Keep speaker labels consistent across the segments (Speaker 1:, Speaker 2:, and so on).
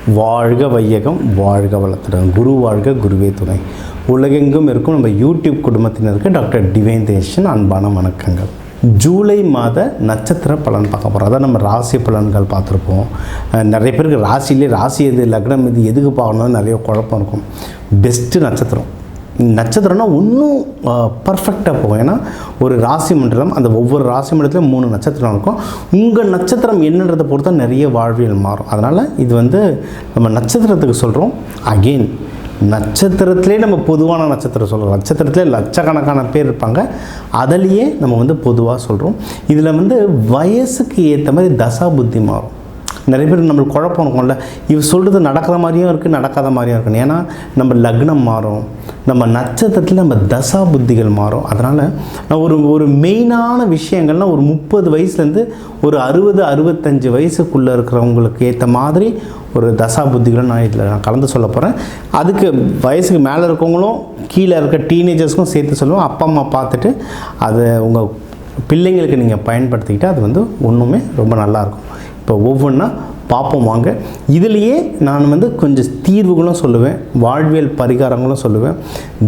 Speaker 1: வாழ்க வையகம், வாழ்க வளத்துடன். குரு வாழ்க, குருவே துணை. உலகெங்கும் இருக்கும் நம்ம யூடியூப் குடும்பத்தினருக்கு டாக்டர் டிவைன் தேஷன் அன்பான வணக்கங்கள். ஜூலை மாத நட்சத்திர பலன் பார்க்க போகிறோம். அதான் நம்ம ராசி பலன்கள் பார்த்துருப்போம். நிறைய பேருக்கு ராசி எது, லக்னம் இது, எதுக்கு பார்க்கணும்னு நிறைய குழப்பம் இருக்கும். பெஸ்ட்டு நட்சத்திரம்னா இன்னும் பர்ஃபெக்டாக போகும். ஏன்னா ஒரு ராசி மண்டலம், அந்த ஒவ்வொரு ராசி மண்டலத்துலையும் 3 நட்சத்திரம் இருக்கும். உங்கள் நட்சத்திரம் என்னன்றதை பொறுத்தா நிறைய வாழ்வியல் மாறும். அதனால் இது நம்ம நட்சத்திரத்துக்கு சொல்கிறோம். அகெயின் நட்சத்திரத்திலே நம்ம பொதுவான நட்சத்திரம் சொல்கிறோம். நட்சத்திரத்திலே லட்சக்கணக்கான பேர் இருப்பாங்க. அதிலேயே நம்ம பொதுவாக சொல்கிறோம். இதில் வயசுக்கு ஏற்ற மாதிரி தசா புத்தி மாறும். நிறைய பேர் நம்மளுக்கு குழப்பம் இருக்கும்ல, இவ சொல்கிறது நடக்கிற மாதிரியும் இருக்குது, நடக்காத மாதிரியும் இருக்குது. ஏன்னா நம்ம லக்னம் மாறும், நம்ம நட்சத்திரத்தில் நம்ம தசா புத்திகள் மாறும். அதனால் நான் ஒரு மெயினான விஷயங்கள்னால் ஒரு 30 வயசுலேருந்து ஒரு 60-65 வயசுக்குள்ளே இருக்கிறவங்களுக்கு ஏற்ற மாதிரி ஒரு தசா புத்திகளை நான் கலந்து சொல்ல போகிறேன். அதுக்கு வயசுக்கு மேலே இருக்கவங்களும் கீழே இருக்க டீனேஜர்ஸ்க்கும் சேர்த்து சொல்லுவோம். அப்பா அம்மா பார்த்துட்டு அதை உங்கள் பிள்ளைங்களுக்கு நீங்கள் பயன்படுத்திக்கிட்டால் அது ஒன்றுமே ரொம்ப நல்லாயிருக்கும். இப்போ ஒவ்வொன்றா பார்ப்போம் வாங்க. இதிலேயே நான் கொஞ்சம் தீர்வுகளும் சொல்லுவேன், வாழ்வியல் பரிகாரங்களும் சொல்லுவேன்,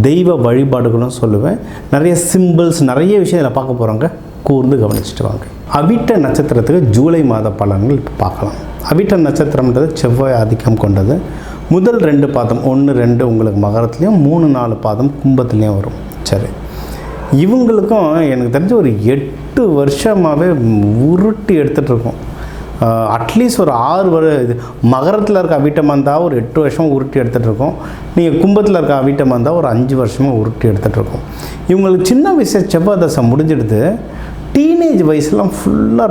Speaker 1: தெய்வ வழிபாடுகளும் சொல்லுவேன். நிறைய சிம்பிள்ஸ், நிறைய விஷயம் இதில் பார்க்க போகிறாங்க. கூர்ந்து கவனிச்சுட்டு வாங்க. அவிட்ட நட்சத்திரத்துக்கு ஜூலை மாத பலன்கள் இப்போ பார்க்கலாம். அவிட்ட நட்சத்திரம்ன்றது செவ்வாய் ஆதிக்கம் கொண்டது. முதல் 2 பாதம் 1, 2 உங்களுக்கு மகரத்துலேயும், 3, 4 பாதம் கும்பத்துலேயும் வரும். சரி, இவங்களுக்கும் எனக்கு தெரிஞ்ச ஒரு 8 வருஷமாகவே உருட்டி எடுத்துகிட்ருக்கோம். அட்லீஸ்ட் ஒரு 6 இது மகரத்தில் இருக்க அவிட்டம் வந்தால் ஒரு 8 வருஷமாக உருட்டி எடுத்துகிட்ருக்கோம். நீங்கள் கும்பத்தில் இருக்க அவிட்டம் வந்தால் ஒரு 5 வருஷமாக உருட்டி எடுத்துகிட்ருக்கோம். இவங்களுக்கு சின்ன வயசு செவ்வாய் தசை முடிஞ்சிடுது. டீனேஜ் வயசுலாம் ஃபுல்லாக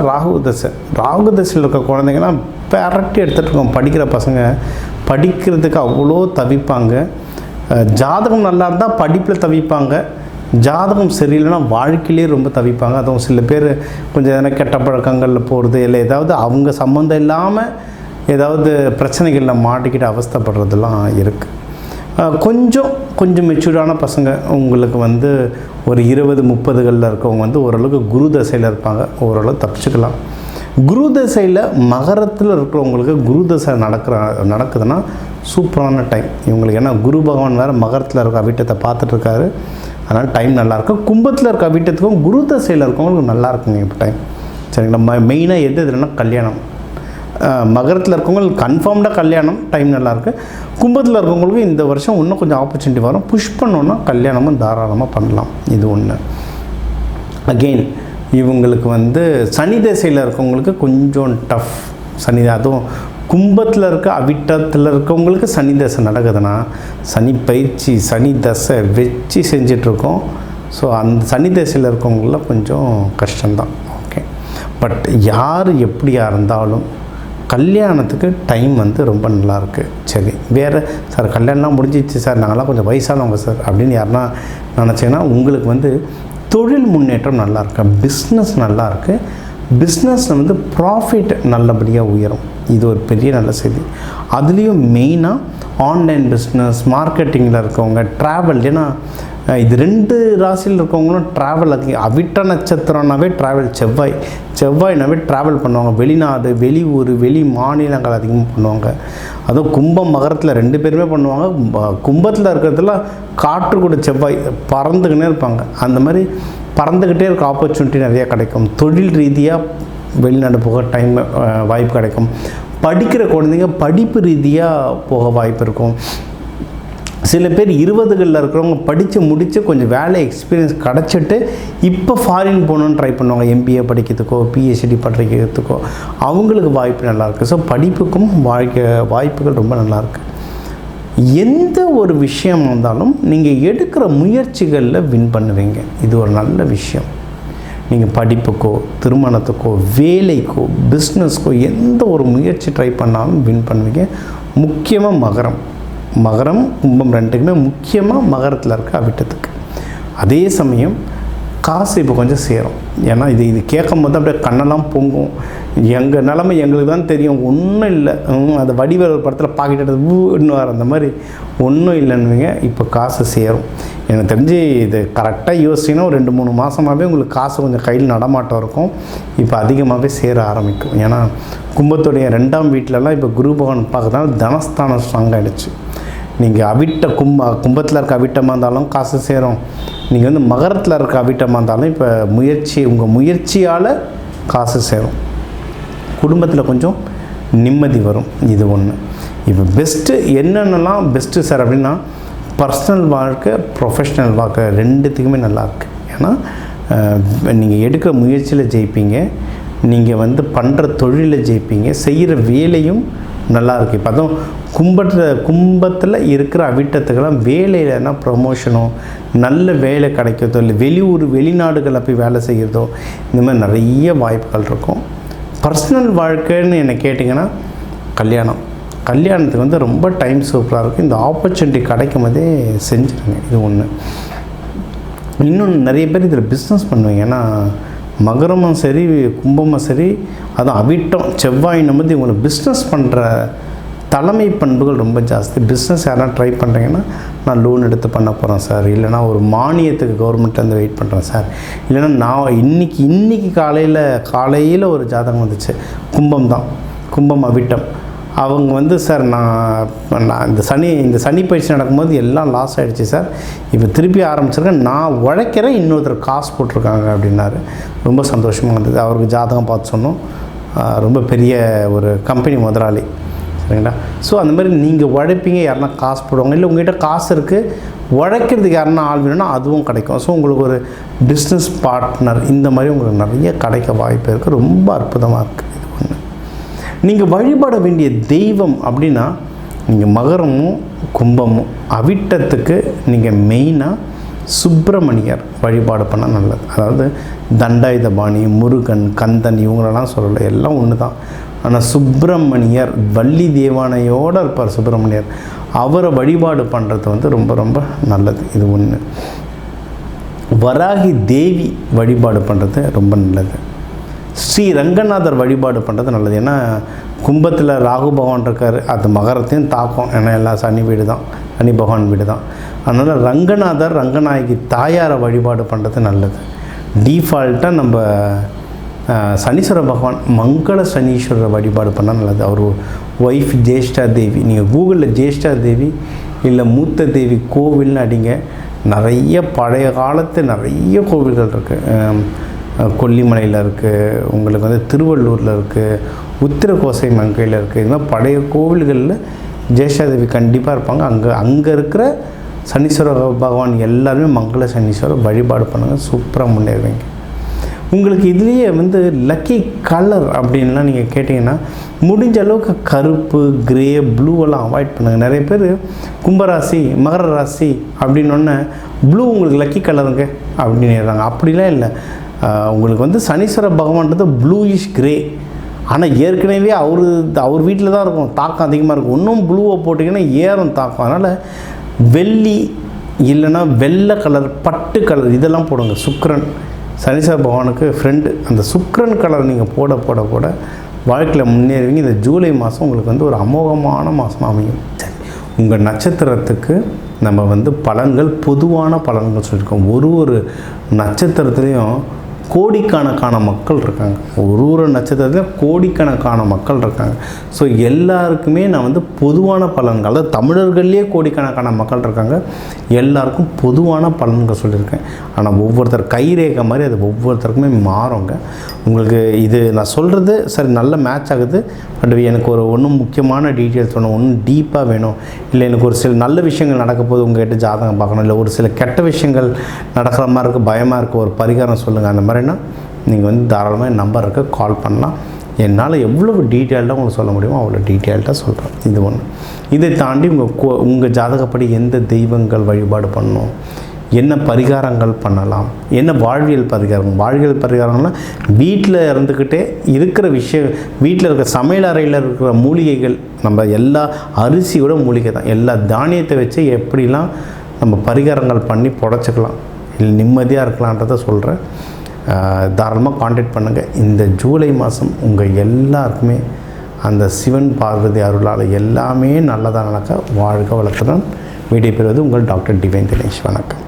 Speaker 1: ராகு தசையில் இருக்க குழந்தைங்கலாம் பெரட்டி எடுத்துகிட்ருக்கோம். படிக்கிற பசங்க படிக்கிறதுக்கு அவ்வளோ தவிப்பாங்க. ஜாதகம் நல்லா இருந்தால் படிப்பில் தவிப்பாங்க. ஜாதகம் சரியில்லைன்னா வாழ்க்கையிலே ரொம்ப தவிப்பாங்க. அதுவும் சில பேர் கொஞ்சம் எதனா கெட்ட பழக்கங்களில் போகிறது, இல்லை ஏதாவது அவங்க சம்மந்தம் இல்லாமல் ஏதாவது பிரச்சனைகளில் மாட்டிக்கிட்டு அவஸ்தைப்படுறதுலாம் இருக்குது. கொஞ்சம் மெச்சூர்டான பசங்க உங்களுக்கு ஒரு 20-30களில் இருக்கவங்க ஓரளவுக்கு குரு தசையில் இருப்பாங்க. ஓரளவு தப்பிச்சுக்கலாம். குரு தசையில் மகரத்தில் இருக்கிறவங்களுக்கு குரு தசை நடக்குதுன்னா சூப்பரான டைம் இவங்களுக்கு. ஏன்னா குரு பகவான் வேறு மகரத்தில் இருக்க அவிட்டத்தை பார்த்துட்ருக்காரு. அதனால் டைம் நல்லாயிருக்கும். கும்பத்தில் இருக்க அவிட்டத்துக்கும் குரு தசையில் இருக்கவங்களுக்கு நல்லா இருக்குங்க இப்போ டைம். சரிங்களா? மெயினாக எது இதுலன்னா கல்யாணம். மகரத்தில் இருக்கவங்களுக்கு கன்ஃபார்ம்டாக கல்யாணம் டைம் நல்லாயிருக்கு. கும்பத்தில் இருக்கவங்களுக்கு இந்த வருஷம் இன்னும் கொஞ்சம் ஆப்பர்ச்சுனிட்டி வரும். புஷ் பண்ணோன்னா கல்யாணமும் தாராளமாக பண்ணலாம். இது ஒன்று. அகெயின் இவங்களுக்கு சனி தசையில் இருக்கவங்களுக்கு கொஞ்சம் டஃப். அதுவும் கும்பத்தில் இருக்க அவிட்டத்தில் இருக்கவங்களுக்கு சனி தசை நடக்குதுன்னா சனி பயிற்சி, சனி தசை வச்சு செஞ்சிட்ருக்கோம். ஸோ அந்த சனி தசையில் இருக்கவங்களாம் கொஞ்சம் கஷ்டம்தான். ஓகே, பட் யார் எப்படியா இருந்தாலும் கல்யாணத்துக்கு டைம் ரொம்ப நல்லாயிருக்கு. சரி, வேறு சார் கல்யாணம்லாம் முடிஞ்சிச்சு சார், நாங்களாம் கொஞ்சம் வயசானவங்க சார் அப்படின்னு யாருன்னா நினச்சிங்கன்னா உங்களுக்கு தொழில் முன்னேற்றம் நல்லாயிருக்கு, பிஸ்னஸ் நல்லாயிருக்கு. பிஸ்னஸில் ப்ராஃபிட் நல்லபடியாக உயரும். இது ஒரு பெரிய நல்ல செய்தி. அதுலேயும் மெயினாக ஆன்லைன் பிஸ்னஸ், மார்க்கெட்டிங்கில் இருக்கவங்க, ட்ராவல். ஏன்னா இது 2 ராசியில் இருக்கவங்களும் ட்ராவல். அவிட்ட நட்சத்திரம்னாவே ட்ராவல். செவ்வாய்னாவே ட்ராவல் பண்ணுவாங்க. வெளிநாடு, வெளியூர், வெளி மாநிலங்கள் அதிகமாக பண்ணுவாங்க. அதுவும் கும்பம் மகரத்தில் 2 பேருமே பண்ணுவாங்க. கும்பத்தில் இருக்கிறதுல காற்று கூட செவ்வாய் பறந்துக்கினே இருப்பாங்க. அந்த மாதிரி பறந்துக்கிட்டே இருக்க ஆப்பர்ச்சுனிட்டி நிறையா கிடைக்கும். தொழில் ரீதியாக வெளிநாடு போக டைம் வாய்ப்பு கிடைக்கும். படிக்கிற குழந்தைங்க படிப்பு ரீதியாக போக வாய்ப்பு இருக்கும். சில பேர் 20களில் இருக்கிறவங்க படித்து முடித்து கொஞ்சம் வேலை எக்ஸ்பீரியன்ஸ் கிடச்சிட்டு இப்போ ஃபாரின் போகணுன்னு ட்ரை பண்ணுவாங்க. MBA படிக்கிறதுக்கோ PhD படிக்கிறதுக்கோ அவங்களுக்கு வாய்ப்பு நல்லாயிருக்கு. ஸோ படிப்புக்கும் வாய்ப்புகள் ரொம்ப நல்லாயிருக்கு. எந்த ஒரு விஷயம் இருந்தாலும் நீங்கள் எடுக்கிற முயற்சிகளில் வின் பண்ணுவீங்க. இது ஒரு நல்ல விஷயம். நீங்கள் படிப்புக்கோ, திருமணத்துக்கோ, வேலைக்கோ, பிஸ்னஸ்க்கோ எந்த ஒரு முயற்சி ட்ரை பண்ணாலும் வின் பண்ணுவீங்க. முக்கியமாக மகரம் கும்பம் 2க்குமே முக்கியமாக மகரத்தில் இருக்க அவிட்டத்துக்கு. அதே சமயம் காசு இப்போ கொஞ்சம் சேரும். ஏன்னா இது கேட்கும் போது அப்படியே கண்ணெல்லாம் பொங்கும். எங்கள் நிலமை எங்களுக்கு தான் தெரியும், ஒன்றும் இல்லை. அந்த வடிவேல் ஒரு படத்தில் பாக்கெட் எடுத்து ஊன்னு வர அந்த மாதிரி ஒன்றும் இல்லைன்னுவீங்க. இப்போ காசு சேரும். எனக்கு தெரிஞ்சு இது கரெக்டாக யோசிச்சிங்கன்னா ஒரு 2-3 மாதமாகவே உங்களுக்கு காசு கொஞ்சம் கையில் நடமாட்டம் இருக்கும். இப்போ அதிகமாகவே சேர ஆரம்பிக்கும். ஏன்னா கும்பத்துடைய 2ஆம் வீட்டிலலாம் இப்போ குரு பகவான் பார்க்கறதுனால தனஸ்தானம் ஸ்ட்ராங் ஆகிடுச்சு. நீங்கள் அவிட்ட கும்பத்தில் இருக்க அவிட்டமாக இருந்தாலும் காசு சேரும். நீங்கள் வந்து மகரத்தில் இருக்க அவிட்டமாக இருந்தாலும் இப்போ உங்கள் முயற்சியால் காசு சேரும். குடும்பத்தில் கொஞ்சம் நிம்மதி வரும். இது ஒன்று. இப்போ பெஸ்ட்டு என்னென்னலாம் பெஸ்ட்டு சார் அப்படின்னா, பர்சனல் வாழ்க்கை, ப்ரொஃபஷ்னல் வாழ்க்கை ரெண்டுத்துக்குமே நல்லாயிருக்கு. ஏன்னா நீங்கள் எடுக்கிற முயற்சியில் ஜெயிப்பீங்க, நீங்கள் வந்து பண்ணுற தொழிலில் ஜெயிப்பீங்க, செய்கிற வேலையும் நல்லாயிருக்கு. இப்போ அதுவும் கும்பத்தில் இருக்கிற அவிட்டத்துக்கெல்லாம் வேலையிலனா ப்ரமோஷனோ நல்ல வேலை கிடைக்கிறதோ இல்லை வெளிநாடுகளில் போய் வேலை செய்கிறதோ இந்த மாதிரி நிறைய வாய்ப்புகள் இருக்கும். பர்சனல் வாழ்க்கைன்னு என்னை கேட்டிங்கன்னா கல்யாணத்துக்கு வந்து ரொம்ப டைம் சூப்பராக இருக்கும். இந்த ஆப்பர்ச்சுனிட்டி கிடைக்கும் போதே செஞ்சுருங்க. இது ஒன்று. இன்னொன்று, நிறைய பேர் இதில் பிஸ்னஸ் பண்ணுவீங்க. ஏன்னா மகரமும் சரி கும்பமும் சரி, அதுவும் அவிட்டம் செவ்வாயின்னும் போது இவங்களை பிஸ்னஸ் பண்ணுற தலைமை பண்புகள் ரொம்ப ஜாஸ்தி. பிஸ்னஸ் யாரெல்லாம் ட்ரை பண்ணுறீங்கன்னா, நான் லோன் எடுத்து பண்ண போகிறேன் சார், இல்லைனா ஒரு மானியத்துக்கு கவர்மெண்ட்லேருந்து வெயிட் பண்ணுறேன் சார், இல்லைனா நான் இன்றைக்கி காலையில் ஒரு ஜாதகம் வந்துச்சு, கும்பம் அவிட்டம். அவங்க வந்து சார் நான் இந்த சனி பயிற்சி நடக்கும்போது எல்லாம் லாஸ் ஆகிடுச்சு சார், இப்போ திருப்பி ஆரம்பிச்சிருக்கேன், நான் உழைக்கிறேன், இன்னொருத்தர் காசு போட்டிருக்காங்க அப்படின்னாரு. ரொம்ப சந்தோஷமாக இருந்தது. அவருக்கு ஜாதகம் பார்த்து சொன்னோம். ரொம்ப பெரிய ஒரு கம்பெனி முதலாளி, சரிங்களா. ஸோ அந்த மாதிரி நீங்கள் உழைப்பீங்க, யாருன்னா காசு போடுவாங்க, இல்லை உங்கள்கிட்ட காசு இருக்குது, உழைக்கிறதுக்கு யாருன்னா ஆள் வேணும்னா அதுவும் கிடைக்கும். ஸோ உங்களுக்கு ஒரு பிஸ்னஸ் பார்ட்னர் இந்த மாதிரி உங்களுக்கு நிறைய கிடைக்க வாய்ப்பு இருக்குது. ரொம்ப அற்புதமாக இருக்குது. இது ஒன்று. நீங்கள் வழிபட வேண்டிய தெய்வம் அப்படின்னா, நீங்கள் மகரமும் கும்பமும் அவிட்டத்துக்கு நீங்கள் மெயினாக சுப்பிரமணியர் வழிபாடு பண்ணால் நல்லது. அதாவது தண்டாயுதபாணி, முருகன், கந்தன் இவங்களெல்லாம் சொல்லலை, எல்லாம் ஒன்று தான். ஆனால் சுப்பிரமணியர் வள்ளி தேவானையோடு இருப்பார். சுப்பிரமணியர் அவரை வழிபாடு பண்ணுறது வந்து ரொம்ப ரொம்ப நல்லது. இது ஒன்று. வராகி தேவி வழிபாடு பண்ணுறது ரொம்ப நல்லது. ஸ்ரீ ரங்கநாதர் வழிபாடு பண்ணுறது நல்லது. ஏன்னா கும்பத்தில் ராகு பகவான் இருக்கார், அது மகரத்தையும் தாக்கம். ஏன்னா எல்லாம் சனி பகவான் வீடு தான். அதனால் ரங்கநாயகி தாயாரை வழிபாடு பண்ணுறது நல்லது. டீஃபால்ட்டாக நம்ம சனீஸ்வர பகவான் மங்கள சனீஸ்வரரை வழிபாடு பண்ணால் நல்லது. அவர் ஒய்ஃப் ஜேஷ்டா தேவி, நீங்கள் கூகுளில் ஜேஷ்டா தேவி இல்லை மூத்த தேவி கோவில்னு அடிங்க, நிறைய பழைய காலத்து நிறைய கோவில்கள் இருக்குது. கொல்லிமலையில் இருக்குது, உங்களுக்கு வந்து திருவள்ளூரில் இருக்குது, உத்திரகோசை மங்கையில் இருக்குது. இது மாதிரி பழைய கோவில்களில் ஜேஷ்டாதேவி கண்டிப்பாக இருப்பாங்க. அங்கே இருக்கிற சனீஸ்வர பகவான் எல்லாருமே மங்கள சனீஸ்வரர் வழிபாடு பண்ணுங்கள், சூப்பராக முன்னேறுவீங்க. உங்களுக்கு இதுலேயே வந்து லக்கி கலர் அப்படின்லாம் நீங்கள் கேட்டிங்கன்னா, முடிஞ்ச அளவுக்கு கருப்பு, கிரே, ப்ளூவெல்லாம் அவாய்ட் பண்ணுங்கள். நிறைய பேர் கும்பராசி, மகர ராசி அப்படின்னொன்னே ப்ளூ உங்களுக்கு லக்கி கலருங்க அப்படின்னு. அப்படிலாம் இல்லை. உங்களுக்கு வந்து சனீஸ்வர பகவான்றது ப்ளூயிஷ் கிரே. ஆனால் ஏற்கனவே அவர் வீட்டில் தான் இருக்கும், தாக்கம் அதிகமாக இருக்கும். இன்னும் ப்ளூவை போட்டிங்கன்னா ஏறும் தாக்கம். அதனால் வெள்ளி இல்லைன்னா வெள்ளை கலர், பட்டு கலர் இதெல்லாம் போடுங்க. சுக்கிரன் சனீஸ்வர பகவானுக்கு ஃப்ரெண்டு. அந்த சுக்கிரன் கலர் நீங்கள் போட போட போட வாழ்க்கையில் முன்னேறுவீங்க. இந்த ஜூலை மாதம் உங்களுக்கு வந்து ஒரு அமோகமான மாதம் அமையும். சரி, உங்கள் நட்சத்திரத்துக்கு நம்ம வந்து பொதுவான பலன்கள் சொல்லியிருக்கோம். ஒரு நட்சத்திரத்துலேயும் கோடிக்கணக்கான மக்கள் இருக்காங்க. ஒரு நட்சத்திரத்தில் கோடிக்கணக்கான மக்கள் இருக்காங்க. ஸோ எல்லாருக்குமே நான் வந்து பொதுவான பலன்கள், அதாவது தமிழர்கள்லேயே கோடிக்கணக்கான மக்கள் இருக்காங்க, எல்லாருக்கும் பொதுவான பலன்கள் சொல்லியிருக்கேன். ஆனால் ஒவ்வொருத்தர் கைரேகை மாதிரி அது ஒவ்வொருத்தருக்குமே மாறுங்க. உங்களுக்கு இது நான் சொல்கிறது சரி நல்ல மேட்ச் ஆகுது, பட் எனக்கு ஒன்றும் முக்கியமான டீட்டெயில்ஸ் வேணும், ஒன்றும் டீப்பாக வேணும், இல்லை எனக்கு ஒரு சில நல்ல விஷயங்கள் நடக்க போது உங்கள்கிட்ட ஜாதகம் பார்க்கணும், இல்லை ஒரு சில கெட்ட விஷயங்கள் நடக்கிற மாதிரி இருக்குது, பயமாக இருக்குது, ஒரு பரிகாரம் சொல்லுங்கள், அந்த மாதிரினா நீங்கள் வந்து தாராளமாக என் நம்பர் இருக்க கால் பண்ணலாம். என்னால் எவ்வளோ டீட்டெயில்டாக உங்களுக்கு சொல்ல முடியுமோ அவ்வளோ டீட்டெயில்டாக சொல்கிறேன். இது ஒன்று. இதை தாண்டி உங்கள் ஜாதகப்படி எந்த தெய்வங்கள் வழிபாடு பண்ணணும், என்ன பரிகாரங்கள் பண்ணலாம், என்ன வாழ்வியல் பரிகாரங்கள்லாம் வீட்டில் இருந்துக்கிட்டே இருக்கிற வீட்டில் இருக்கிற சமையல் அறையில் இருக்கிற மூலிகைகள், நம்ம எல்லா அரிசியோட மூலிகை தான், எல்லா தானியத்தை வச்சு எப்படிலாம் நம்ம பரிகாரங்கள் பண்ணி புடச்சிக்கலாம், இல்லை நிம்மதியாக இருக்கலான்றதை சொல்கிறேன். தாராளமாக காண்டாக்ட் பண்ணுங்கள். இந்த ஜூலை மாதம் உங்கள் எல்லாருக்குமே அந்த சிவன் பார்வதி அருளால் எல்லாமே நல்லதாக நடக்க வாழ்க வளத்துடன் விடைபெறுவது உங்கள் டாக்டர் டிவைன் தினேஷ். வணக்கம்.